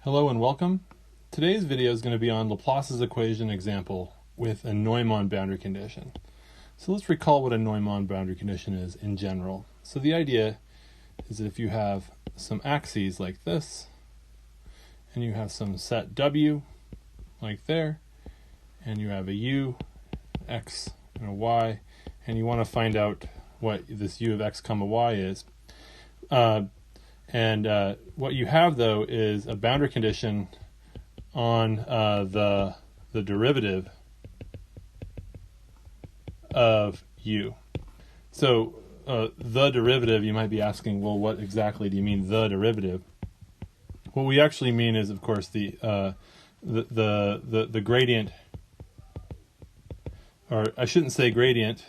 Hello and welcome. Today's video is going to be on Laplace's equation example with a Neumann boundary condition. So let's recall what a Neumann boundary condition is in general. So the idea is that if you have some axes like this, and you have some set W like there, and you have a U, X, and a Y, and you want to find out what this U of X comma Y is. What you have, though, is a boundary condition on the derivative of u. So the derivative, you might be asking, well, what exactly do you mean the derivative? What we actually mean is, of course, the gradient, or I shouldn't say gradient,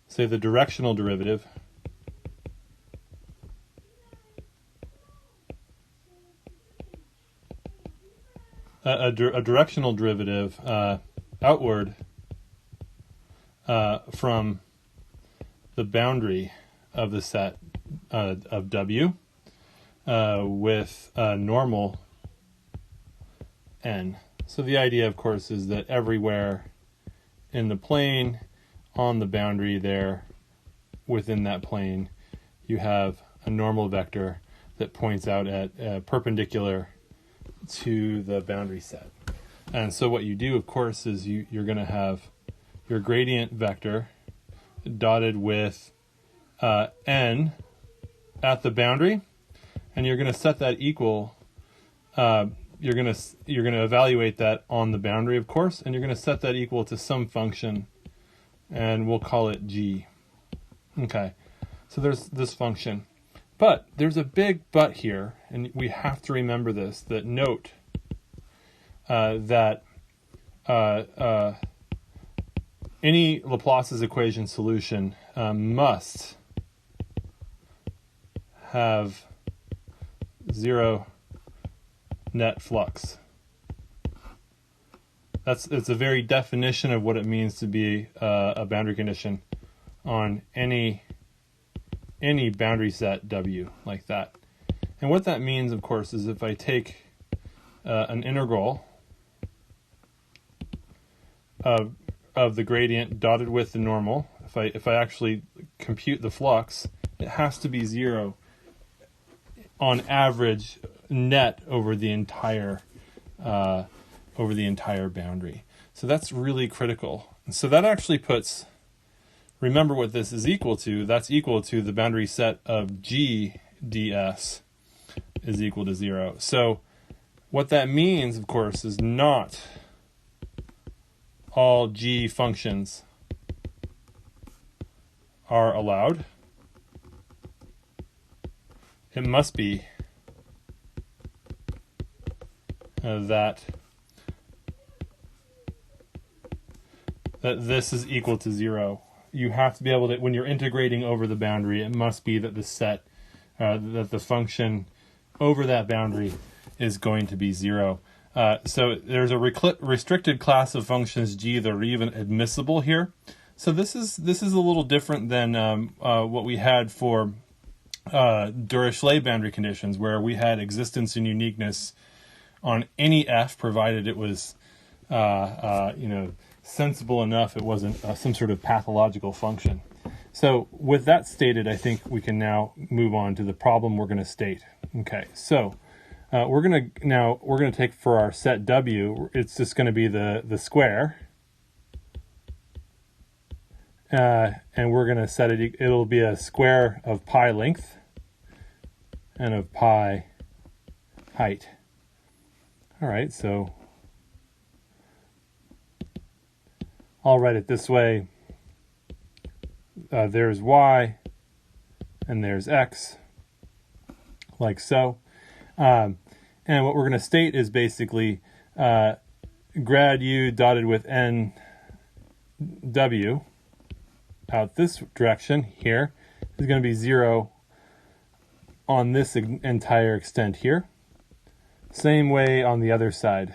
say the directional derivative a directional derivative outward from the boundary of the set of W with normal n. So the idea, of course, is that everywhere in the plane on the boundary there within that plane you have a normal vector that points out at perpendicular to the boundary set. And so what you do, of course, is you're going to have your gradient vector dotted with n at the boundary, and you're going to set that equal. You're going to evaluate that on the boundary, of course, and you're going to set that equal to some function, and we'll call it g. Okay, so there's this function. But there's a big but here, and we have to remember this, that note that any Laplace's equation solution must have zero net flux. It's a very definition of what it means to be a boundary condition on any boundary set W like that. And what that means, of course, is if I take an integral of the gradient dotted with the normal, if I actually compute the flux, it has to be zero on average net over the entire boundary. So that's really critical. And so that actually puts, remember what this is equal to. That's equal to the boundary set of G ds is equal to 0. So what that means, of course, is not all G functions are allowed. It must be that this is equal to 0. You have to be able to, when you're integrating over the boundary, it must be that the set, that the function over that boundary is going to be 0. So there's a restricted class of functions G that are even admissible here. So this is a little different than what we had for Dirichlet boundary conditions, where we had existence and uniqueness on any f, provided it was sensible enough it wasn't some sort of pathological function. So with that stated, I think we can now move on to the problem we're going to state. Okay, so we're going to take for our set W, it's just going to be the square, and we're going to set it, it'll be a square of pi length and of pi height. All right, so I'll write it this way. There's y, and there's x, like so. And what we're going to state is basically grad u dotted with n w out this direction here is going to be 0 on this entire extent here. Same way on the other side.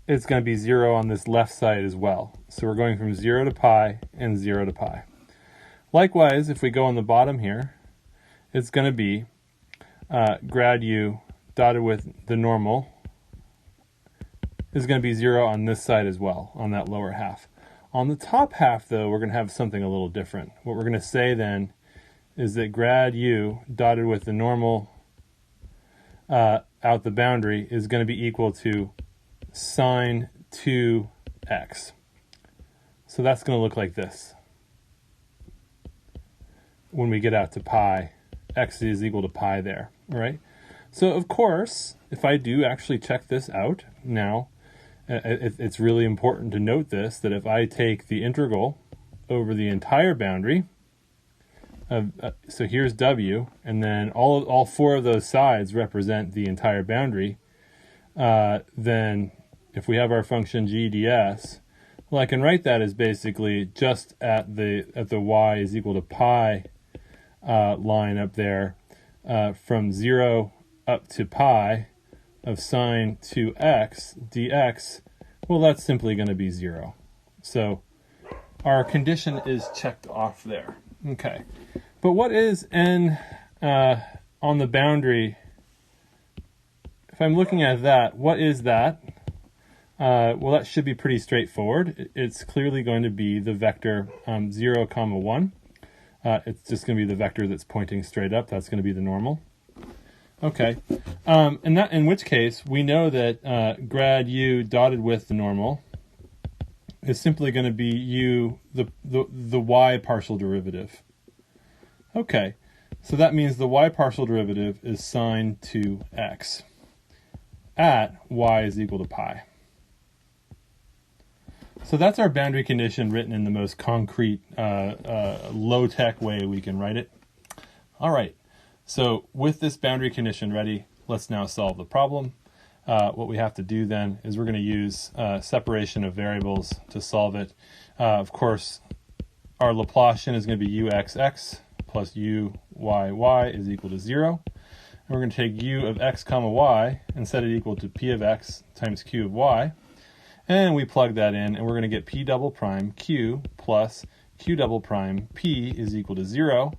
It's going to be 0 on this left side as well. So we're going from 0 to pi and 0 to pi. Likewise, if we go on the bottom here, it's going to be grad u dotted with the normal is going to be 0 on this side as well, on that lower half. On the top half, though, we're going to have something a little different. What we're going to say then is that grad u dotted with the normal out the boundary is going to be equal to sine 2x. So that's going to look like this. When we get out to pi, x is equal to pi there, right? So of course, if I do actually check this out now, it's really important to note this, that if I take the integral over the entire boundary, so here's w, and then all four of those sides represent the entire boundary, then if we have our function g ds, well, I can write that as basically just at the y is equal to pi line up there, from 0 up to pi of sine 2x dx, well, that's simply going to be 0. So our condition is checked off there. Okay. But what is n on the boundary? If I'm looking at that, what is that? Well, that should be pretty straightforward. It's clearly going to be the vector 0, 1. It's just going to be the vector that's pointing straight up. That's going to be the normal. Okay, and that, in which case we know that grad u dotted with the normal is simply going to be u, the y partial derivative. Okay, so that means the y partial derivative is sine 2x at y is equal to pi. So that's our boundary condition written in the most concrete, low-tech way we can write it. All right. So with this boundary condition ready, let's now solve the problem. What we have to do then is we're going to use separation of variables to solve it. Of course, our Laplacian is going to be uxx plus uyy is equal to 0. And we're going to take u of x comma y and set it equal to p of x times q of y. And we plug that in, and we're going to get p double prime q plus q double prime p is equal to 0.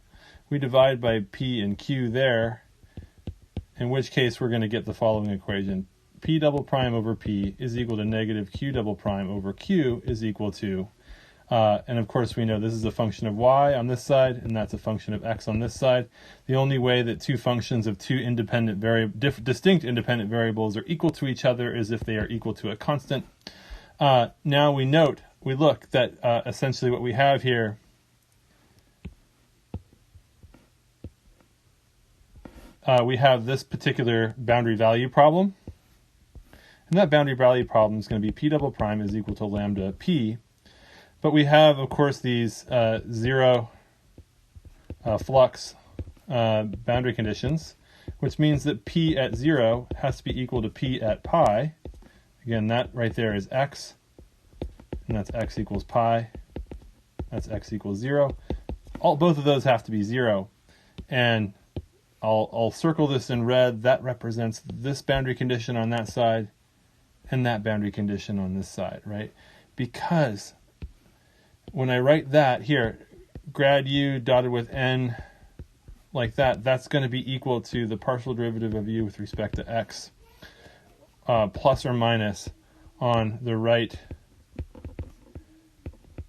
We divide by p and q there, in which case we're going to get the following equation. P double prime over p is equal to negative q double prime over q is equal to, and of course we know this is a function of y on this side, and that's a function of x on this side. The only way that two functions of two distinct independent variables are equal to each other is if they are equal to a constant. Now we look that essentially what we have here we have this particular boundary value problem. And that boundary value problem is going to be p double prime is equal to lambda p. But we have, of course, these 0 flux boundary conditions, which means that p at 0 has to be equal to p at pi. Again, that right there is x, and that's x equals pi. That's x equals 0. Both of those have to be 0. And I'll circle this in red. That represents this boundary condition on that side and that boundary condition on this side, right? Because when I write that here, grad u dotted with n like that, that's going to be equal to the partial derivative of u with respect to x, plus or minus on the right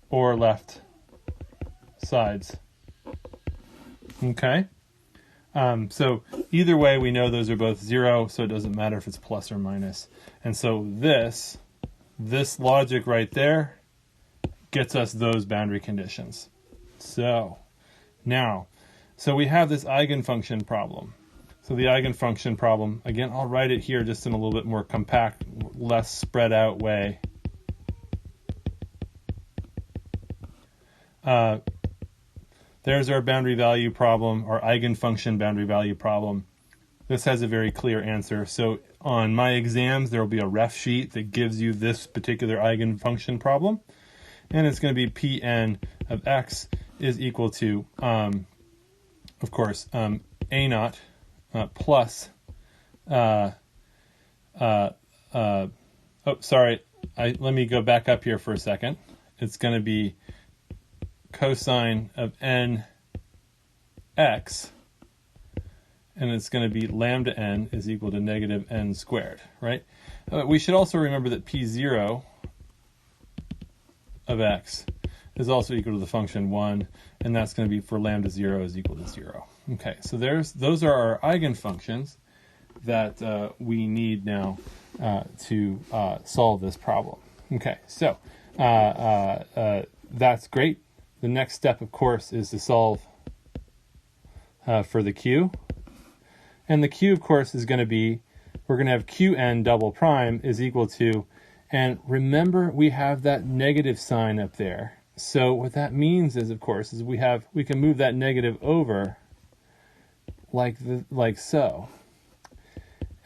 or left sides. Okay? So either way, we know those are both 0, so it doesn't matter if it's plus or minus. And so this logic right there gets us those boundary conditions. So now, we have this eigenfunction problem. So the eigenfunction problem, again, I'll write it here just in a little bit more compact, less spread out way. There's our boundary value problem, our eigenfunction boundary value problem. This has a very clear answer. So on my exams, there will be a ref sheet that gives you this particular eigenfunction problem. And it's going to be Pn of x is equal to, of course, a naught plus, let me go back up here for a second. It's going to be cosine of n x, and it's going to be lambda n is equal to negative n squared, right? We should also remember that p0 of x is also equal to the function 1, and that's going to be for lambda 0 is equal to 0. Okay, so those are our eigenfunctions that we need now to solve this problem. Okay, so that's great. The next step, of course, is to solve for the q. And the q, of course, is going to be, we're going to have qn double prime is equal to, and remember we have that negative sign up there. So what that means is, of course, is we can move that negative over like so.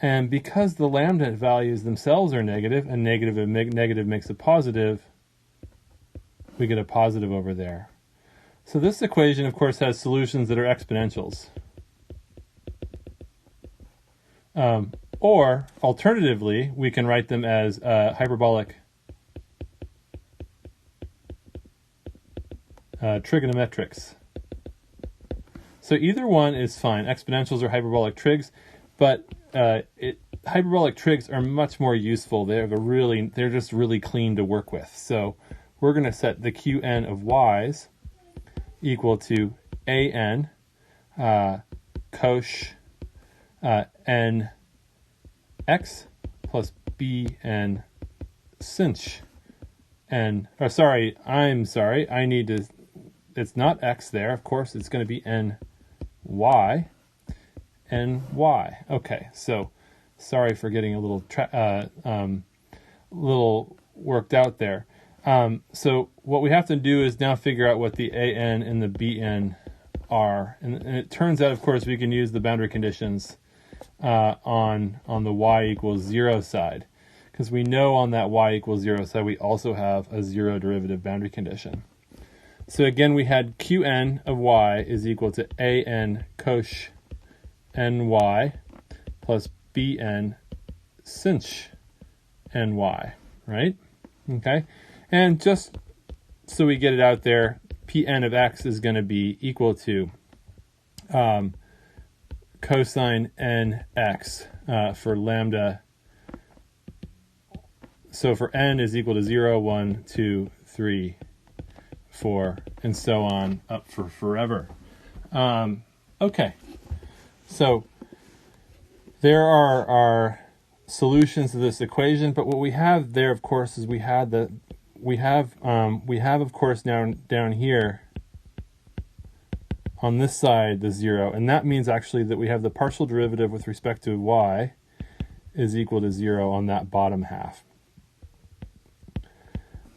And because the lambda values themselves are negative, and negative makes a positive, we get a positive over there. So this equation, of course, has solutions that are exponentials. Or, alternatively, we can write them as hyperbolic trigonometrics. So either one is fine, exponentials or hyperbolic trigs, but hyperbolic trigs are much more useful. They're just really clean to work with. So we're going to set the qn of y's equal to an cosh n x plus bn sinh n. Oh, sorry, I need to. It's not x there. Of course, it's going to be n y. Okay, so sorry for getting a little worked out there. So what we have to do is now figure out what the an and the bn are, and it turns out, of course, we can use the boundary conditions on the y equals 0 side, because we know on that y equals 0 side we also have a zero derivative boundary condition. So again, we had qn of y is equal to an cosh ny plus bn sinh ny, right? Okay, and just so we get it out there, Pn of x is going to be equal to cosine nx for lambda. So for n is equal to 0, 1, 2, 3, 4, and so on up for forever. Okay, so there are our solutions to this equation, but what we have there, of course, is we have of course down here on this side the 0, and that means actually that we have the partial derivative with respect to y is equal to 0 on that bottom half.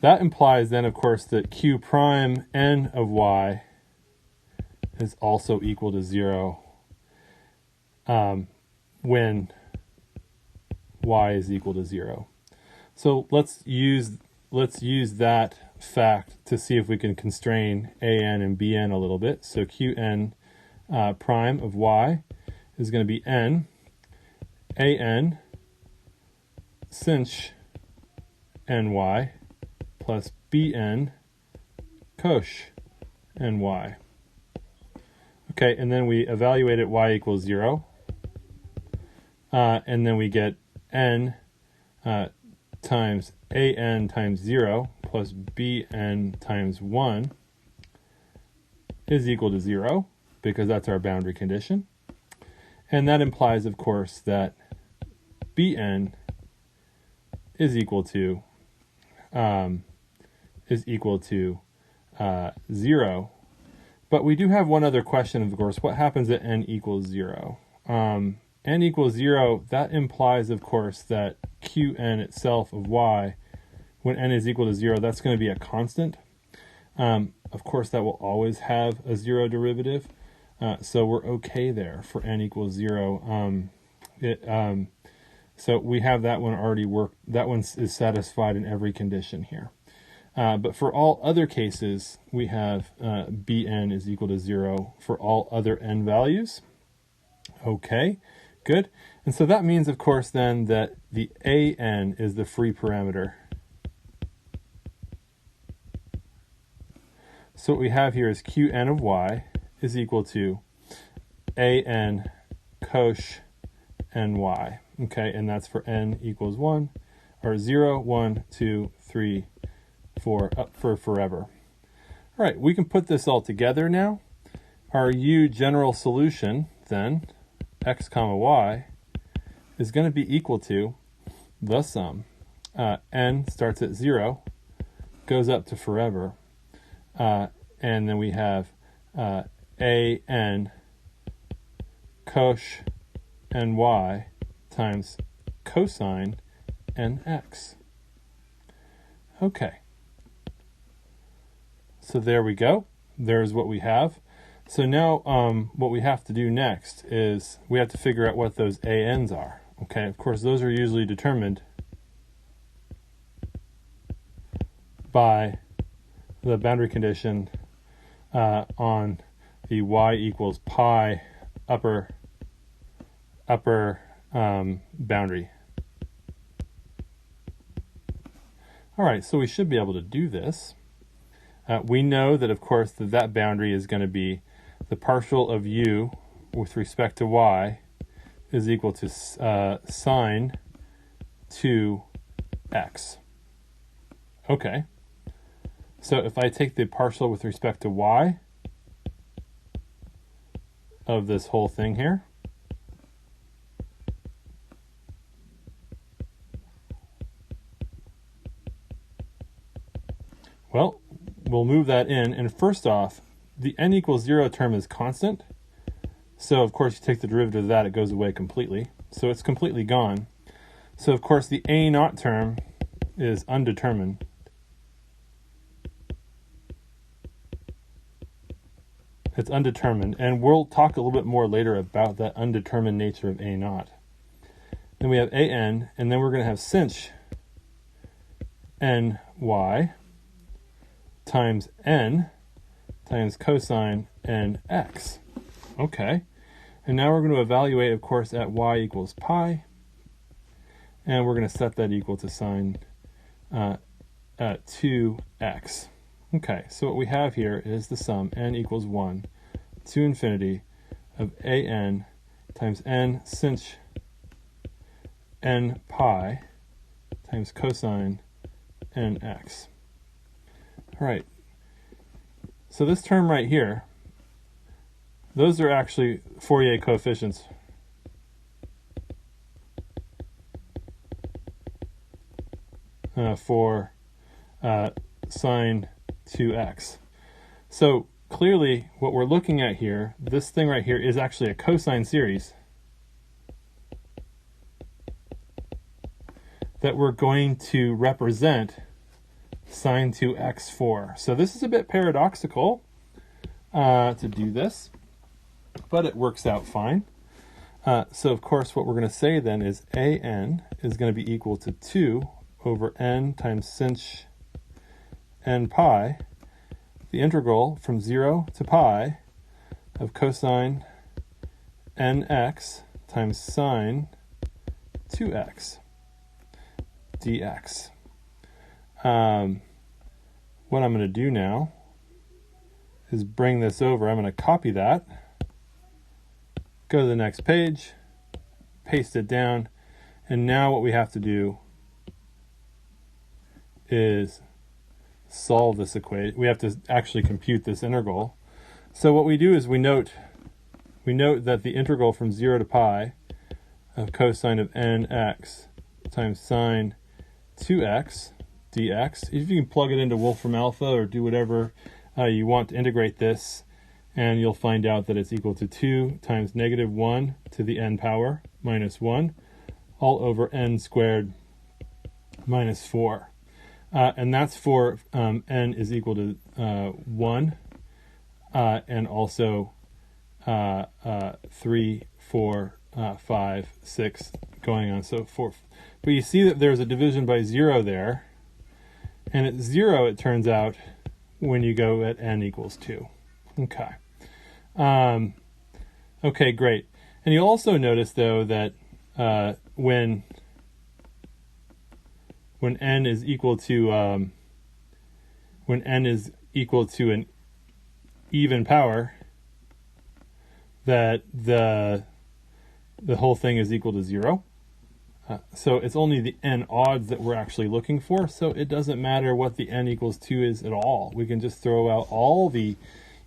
That implies then, of course, that q prime n of y is also equal to 0 when y is equal to 0. So let's use that fact to see if we can constrain an and bn a little bit. So qn prime of y is going to be n an sinh ny plus bn cosh ny. Okay, and then we evaluate at y equals 0, and then we get n times an times 0 plus bn times 1 is equal to 0, because that's our boundary condition. And that implies, of course, that bn is equal to 0. But we do have one other question, of course. What happens at n equals 0? N equals 0, that implies, of course, that qn itself of y, when n is equal to 0, that's going to be a constant. Of course, that will always have a zero derivative, so we're okay there for n equals 0. So we have that one already worked. That one is satisfied in every condition here. But for all other cases, we have bn is equal to 0 for all other n values. Okay, good. And so that means, of course, then that the an is the free parameter. So what we have here is Qn of y is equal to an cosh ny. Okay, and that's for n equals 1, or 0, 1, 2, 3, 4, up for forever. All right, we can put this all together now. Our U general solution, then, x comma y, is going to be equal to the sum. N starts at 0, goes up to forever, and then we have an cosh ny times cosine nx. Okay. So there we go. There's what we have. So now what we have to do next is we have to figure out what those ANs are. Okay, of course, those are usually determined by the boundary condition on the y equals pi upper boundary. All right, so we should be able to do this. We know that, of course, that boundary is going to be the partial of u with respect to y is equal to sine 2x. Okay. So if I take the partial with respect to y of this whole thing here, well, we'll move that in. And first off, the n equals 0 term is constant. So, of course, you take the derivative of that, it goes away completely. So it's completely gone. So, of course, the a naught term is undetermined. It's undetermined. And we'll talk a little bit more later about that undetermined nature of a naught. Then we have an, and then we're going to have sinh ny times n times cosine nx. Okay. And now we're going to evaluate, of course, at y equals pi. And we're going to set that equal to sine 2x. Okay, so what we have here is the sum n equals 1 to infinity of an times n sinh n pi times cosine nx. All right. So this term right here, those are actually Fourier coefficients. For sine 2x. So clearly what we're looking at here, this thing right here is actually a cosine series that we're going to represent sine 2x for. So this is a bit paradoxical to do this, but it works out fine. So of course what we're going to say then is an is going to be equal to 2 over n times sinh n pi, the integral from 0 to pi of cosine nx times sine 2x dx. What I'm going to do now is bring this over. I'm going to copy that, go to the next page, paste it down, and now what we have to do is solve this equation. We have to actually compute this integral. So what we do is we note that the integral from 0 to pi of cosine of nx times sine 2x dx, if you can plug it into Wolfram alpha or do whatever you want to integrate this, and you'll find out that it's equal to 2 times negative 1 to the n power minus 1 all over n squared minus 4. And that's for n is equal to 1 and also 3, 4, 5, 6, going on so forth. But you see that there's a division by 0 there. And at 0, it turns out, when you go at n equals 2. Okay. Okay, great. And you'll also notice, though, that when n is equal to an even power, that the whole thing is equal to 0. So it's only the n odds that we're actually looking for, so it doesn't matter what the n equals 2 is at all. We can just throw out all the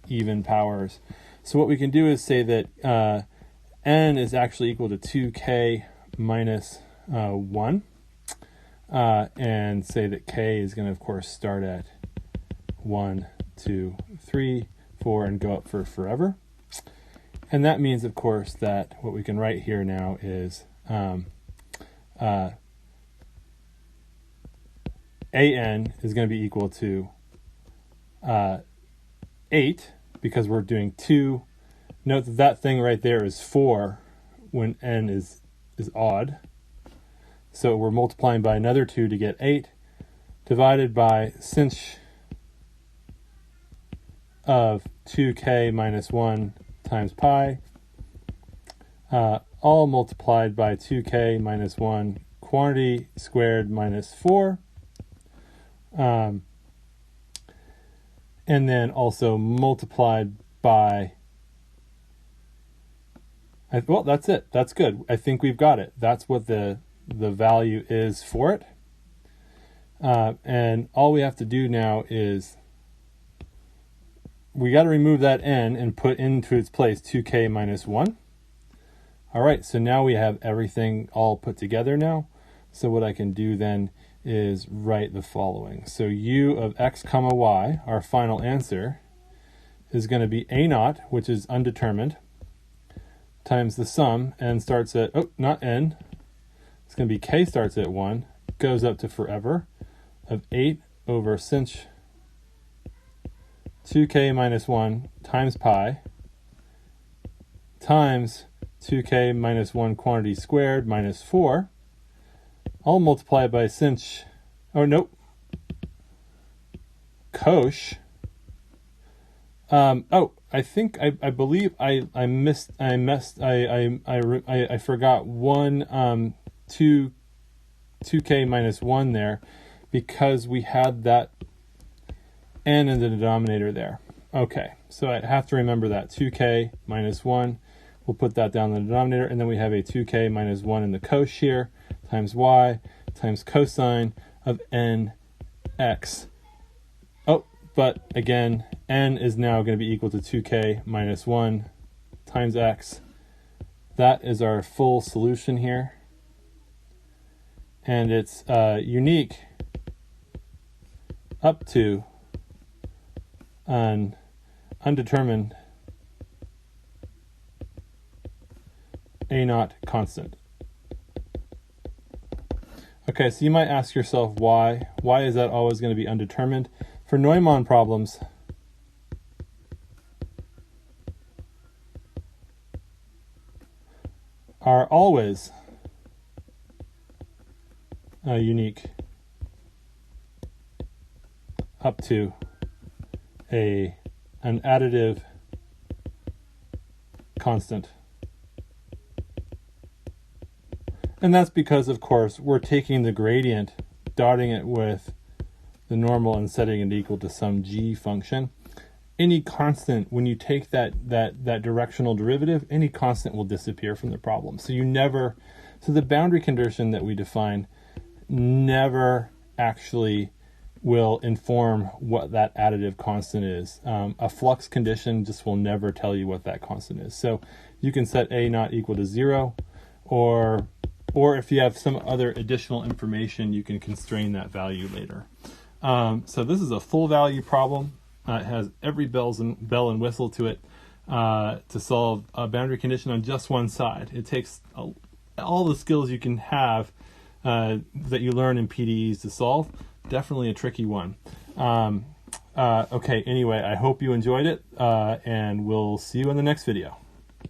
even powers. So what we can do is say that n is actually equal to 2k minus 1, and say that k is going to, of course, start at 1, 2, 3, 4, and go up for forever. And that means, of course, that what we can write here now is an is going to be equal to 8, because we're doing 2. Note that that thing right there is 4 when n is odd. So we're multiplying by another 2 to get 8, divided by sinh of 2k minus 1 times pi, all multiplied by 2k minus 1 quantity squared minus 4, and then also multiplied by, well, that's it. That's good. I think we've got it. That's what the value is for it. And all we have to do now is we got to remove that n and put into its place 2k minus 1. All right, so now we have everything all put together now. So what I can do then is write the following. So u of x comma y, our final answer, is going to be a naught, which is undetermined, times the sum. N starts at, oh, not n. It's going to be k starts at 1, goes up to forever, of 8 over sinh 2k minus 1 times pi times 2k minus 1 quantity squared minus 4, all multiplied by sinh, oh nope, cosh. I think I believe I forgot one 2k minus 1 there, because we had that n in the denominator there. Okay, so I have to remember that 2k minus 1. We'll put that down in the denominator, and then we have a 2k minus 1 in the cosh here, times y, times cosine of nx. Oh, but again, n is now going to be equal to 2k minus 1 times x. That is our full solution here. And it's unique up to an undetermined a naught constant. Okay, so you might ask yourself why. Why is that always going to be undetermined? For Neumann problems, are always unique up to an additive constant. And that's because, of course, we're taking the gradient, dotting it with the normal, and setting it equal to some g function. Any constant, when you take that directional derivative, any constant will disappear from the problem. So the boundary condition that we define never actually will inform what that additive constant is. A flux condition just will never tell you what that constant is. So you can set a naught equal to 0, or if you have some other additional information, you can constrain that value later. So this is a full value problem. It has every bell and whistle to it to solve a boundary condition on just one side. It takes all the skills you can have that you learn in PDEs to solve. Definitely a tricky one. Okay, anyway, I hope you enjoyed it, and we'll see you in the next video.